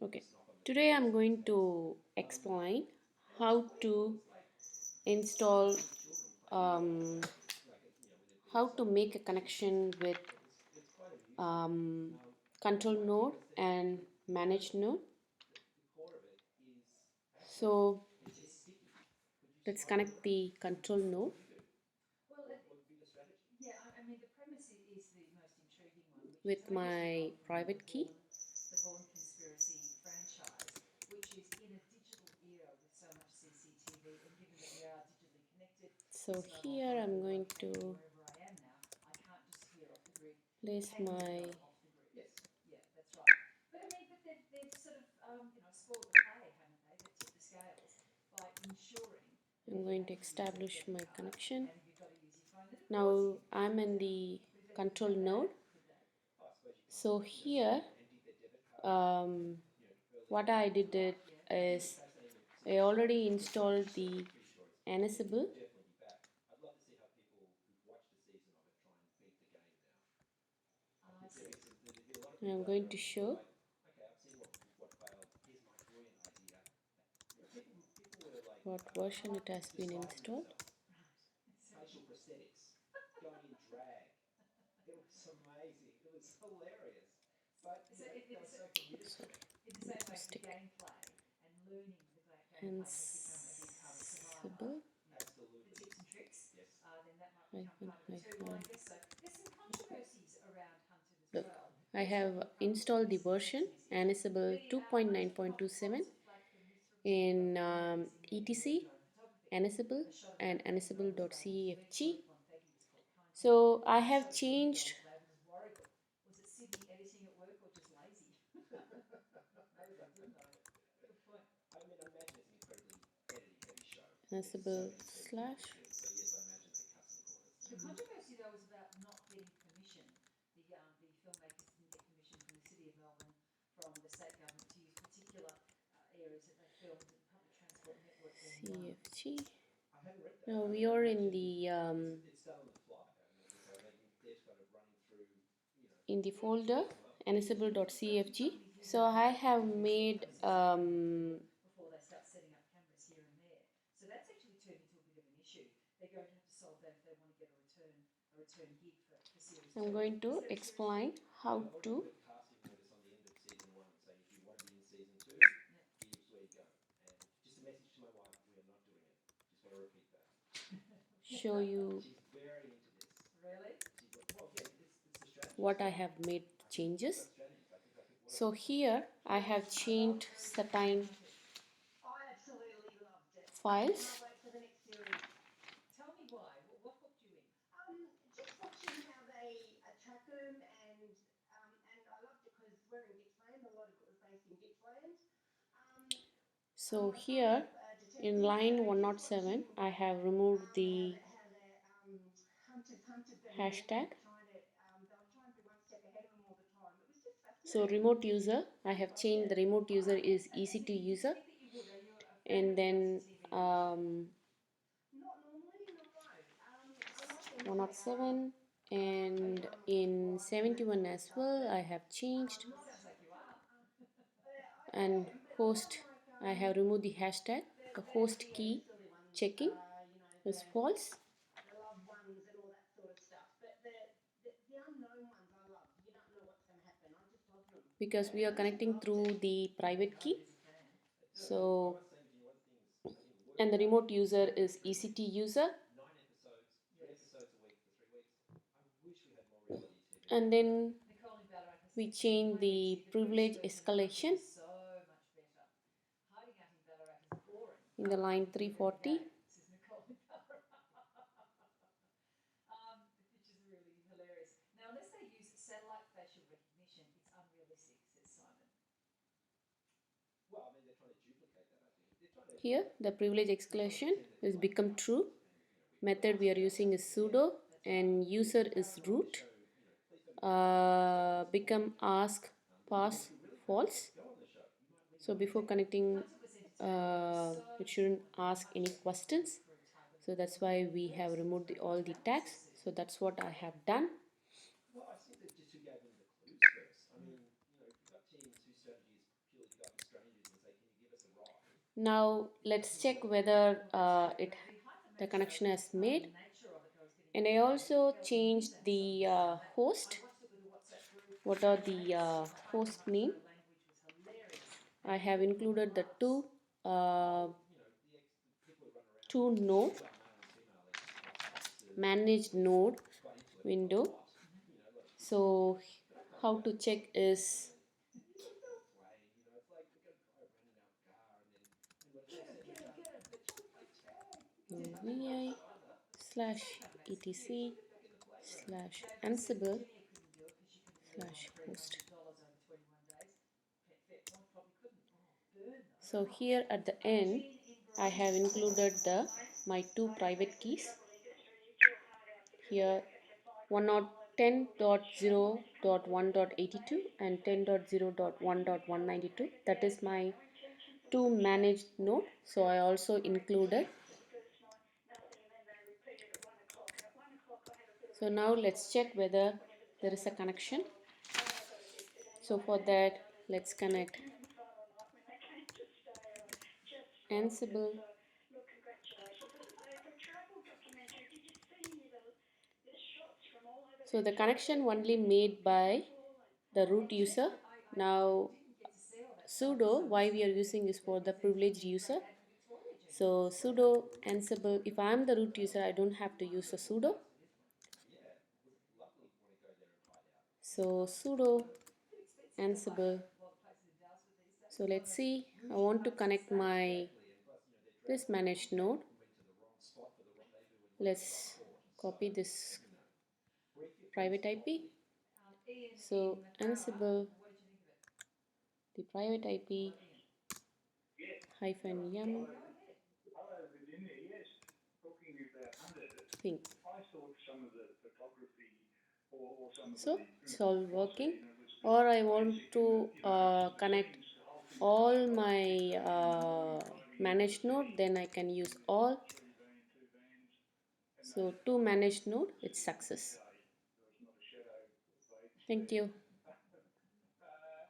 Okay, today I'm going to explain how to install, um, how to make a connection with um, control node and manage node. So let's connect the control node with my private key. So here I'm going to place my I'm going to establish my connection. Now I'm in the control node. So here what I did it is I already installed the Ansible. I'm going to show what version it has been installed. Sorry, mistake. Ansible hyphen. Look, I have installed the version Ansible 2.9.27 in etc, Ansible and Ansible.cefg. So I have changed Ansible slash CFG. Now we are in the folder Ansible.cfg. So I have made I'm going to explain how to show you what I have made changes. So here I have changed certain files. So here in line 107 I have removed the hashtag. So remote user, I have changed the remote user is easy to user, and then 107 and in 71 as well I have changed, and host I have removed the hashtag. The host key checking is false. Because we are connecting through the private key. So, and the remote user is ECT user. And then we change the privilege escalation in the line 340. Here the privilege escalation is become true. Method we are using is sudo and user is root. Become ask pass false. So before connecting it shouldn't ask any questions. So that's why we have removed all the tags. So that's what I have done. Now let's check whether the connection has made. And I also changed the host. What are the host name? I have included the two node managed node window. So how to check is vi /etc/ansible/host. So here at the end, I have included my two private keys. Here 10.0.1.82 and 10.0.1.192. That is my two managed node. So I also included. So now let's check whether there is a connection. So for that, let's connect Ansible. So the connection only made by the root user. Now sudo, why we are using is for the privileged user. So sudo Ansible, if I am the root user, I don't have to use a sudo. So sudo Ansible. So let's see, I want to connect this managed node. Let's copy this private IP. So Ansible, the private IP -m thing. So it's all working. Or I want to connect all my managed node, then I can use all. So to managed node, it's success. Thank you.